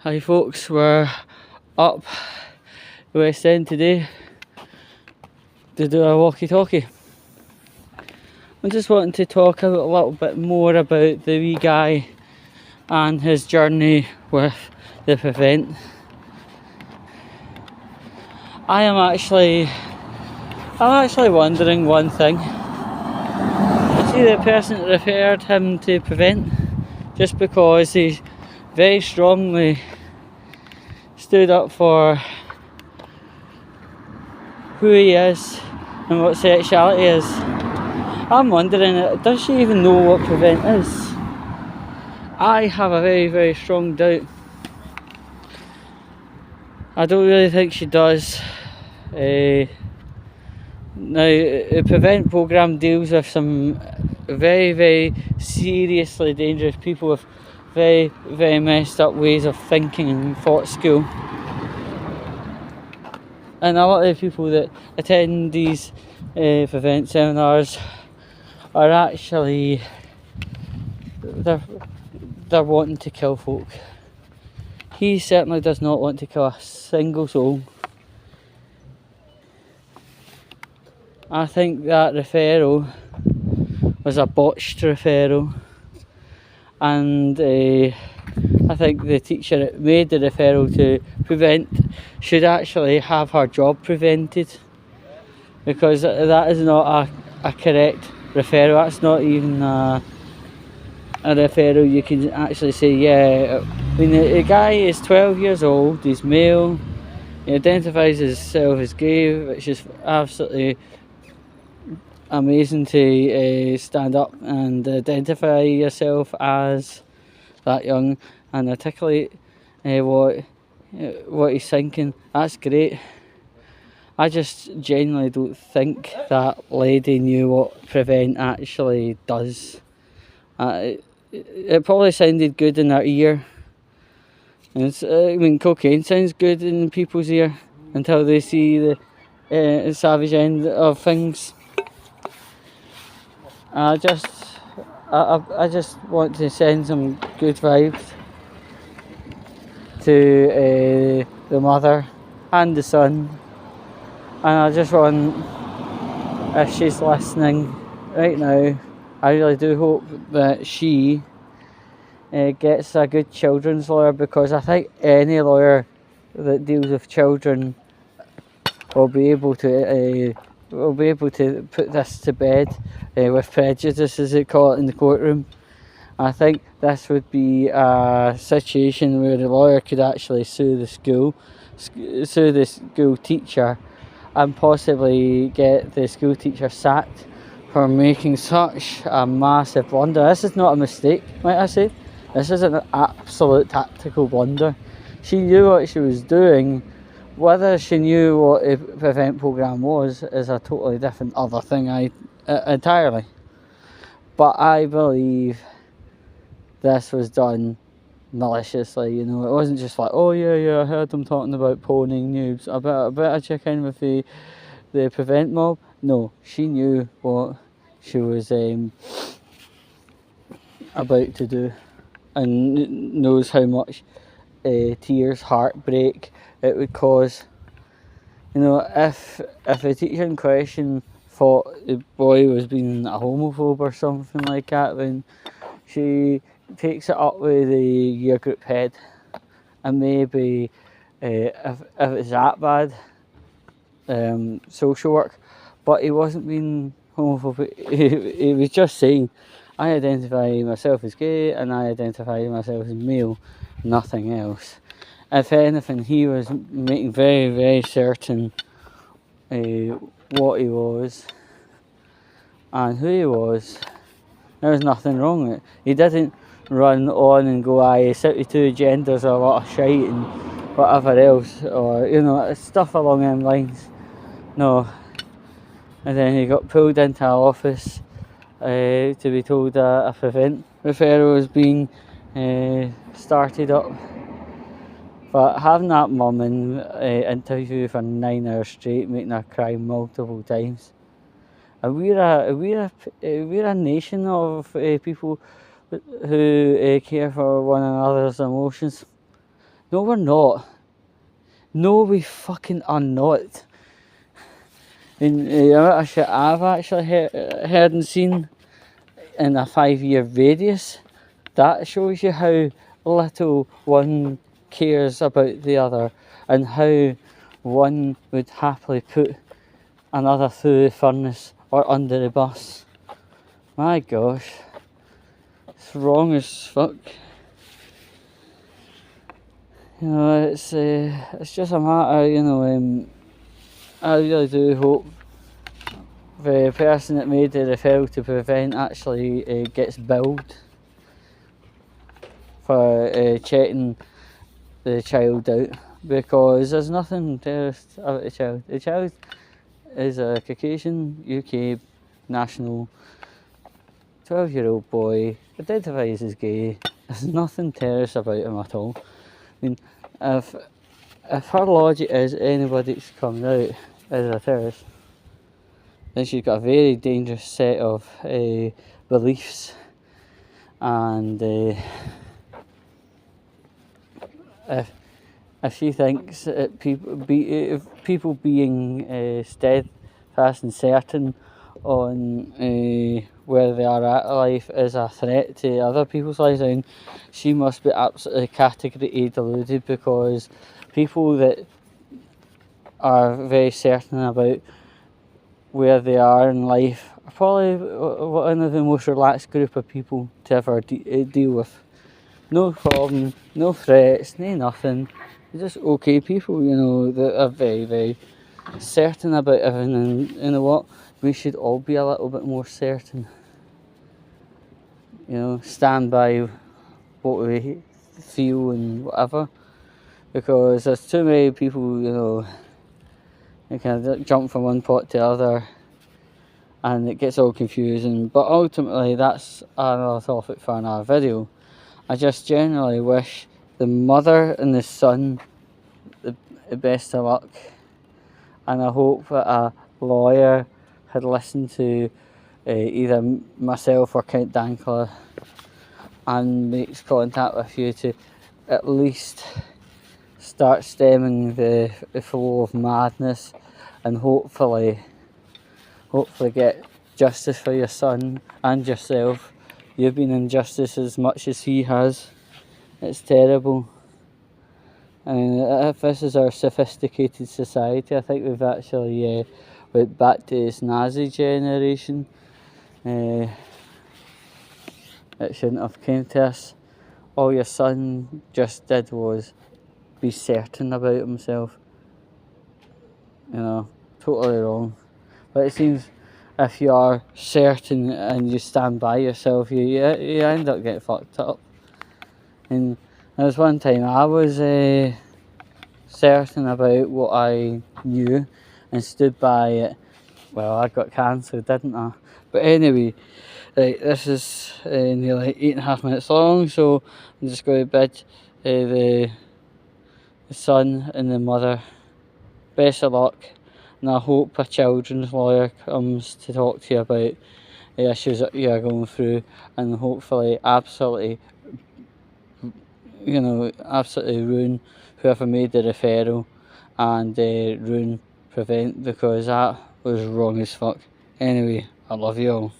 Hi folks, we're up West End today to do a walkie-talkie. I'm just wanting to talk a little bit more about the wee guy and his journey with the Prevent. I'm actually wondering one thing. See, the person that referred him to Prevent, just because he very strongly stood up for who he is and what sexuality is. I'm wondering, does she even know what Prevent is? I have a very, very strong doubt. I don't really think she does. Now, the Prevent programme deals with some very, very seriously dangerous people with very, very messed up ways of thinking and thought school. And a lot of the people that attend these Prevent seminars are actually, they're wanting to kill folk. He certainly does not want to kill a single soul. I think that referral was a botched referral, and I think the teacher that made the referral to Prevent should actually have her job prevented, because that is not a correct referral. That's not even a referral you can actually say, yeah. I mean, the guy is 12 years old, he's male, he identifies himself as gay, which is absolutely amazing to stand up and identify yourself as that young and articulate what he's thinking. That's great. I just genuinely don't think that lady knew what Prevent actually does. It probably sounded good in her ear. I mean, cocaine sounds good in people's ear until they see the savage end of things. I just want to send some good vibes to the mother and the son, and I just want, if she's listening right now, I really do hope that she gets a good children's lawyer, because I think any lawyer that deals with children will be able to put this to bed with prejudice, as they call it in the courtroom. I think this would be a situation where the lawyer could actually sue the school teacher, and possibly get the school teacher sacked for making such a massive blunder. This is not a mistake, might I say. This is an absolute tactical blunder. She knew what she was doing. Whether she knew what a Prevent programme was is a totally different other thing entirely. But I believe this was done maliciously, you know. It wasn't just like, oh yeah, I heard them talking about pawning noobs. I better check in with the Prevent mob. No, she knew what she was about to do, and knows how much tears, heartbreak it would cause. You know, if a teacher in question thought the boy was being a homophobe or something like that, then she takes it up with the year group head, and maybe if it's that bad, social work. But he wasn't being homophobic. He was just saying, I identify myself as gay and I identify myself as male, nothing else. If anything, he was making very, very certain what he was and who he was. There was nothing wrong with it. He didn't run on and go, 72 genders are a lot of shite and whatever else, or, you know, stuff along them lines. No. And then he got pulled into our office to be told that a Prevent referral was being started up. But having that mum in interview for 9 hours straight, making her cry multiple times. And we're a nation of people who care for one another's emotions. No, we're not. No, we fucking are not. And the amount of shit I've actually heard and seen in a 5-year radius, that shows you how little one cares about the other, and how one would happily put another through the furnace or under the bus. My gosh, it's wrong as fuck. You know, it's just a matter, you know, I really do hope the person that made the referral to Prevent actually gets billed for checking the child out, because there's nothing terrorist about the child. The child is a Caucasian UK national 12-year-old boy, identifies as gay. There's nothing terrorist about him at all. I mean, if her logic is anybody's coming out as a terrorist, then she's got a very dangerous set of beliefs, and if she thinks that people being steadfast and certain on where they are at life is a threat to other people's lives, then she must be absolutely category A deluded, because people that are very certain about where they are in life are probably one of the most relaxed group of people to ever deal with. No problem, no threats, no nothing. They're just okay people, you know, that are very, very certain about everything. And you know what? We should all be a little bit more certain. You know, stand by what we feel and whatever. Because there's too many people, you know, they kind of jump from one pot to the other, and it gets all confusing. But ultimately, that's another topic for another video. I just generally wish the mother and the son the best of luck, and I hope that a lawyer had listened to either myself or Count Dankler and makes contact with you to at least start stemming the flow of madness, and hopefully get justice for your son and yourself. You've been in justice as much as he has. It's terrible. I mean, if this is our sophisticated society, I think we've actually went back to this Nazi generation. It shouldn't have came to us. All your son just did was be certain about himself. You know, totally wrong. But it seems if you are certain and you stand by yourself, you end up getting fucked up. And there was one time I was certain about what I knew and stood by it. Well, I got cancelled, didn't I? But anyway, right, this is nearly 8.5 minutes long, so I'm just going to bid the son and the mother best of luck, and I hope a children's lawyer comes to talk to you about the issues that you are going through, and hopefully absolutely ruin whoever made the referral, and ruin Prevent, because that was wrong as fuck. Anyway, I love you all.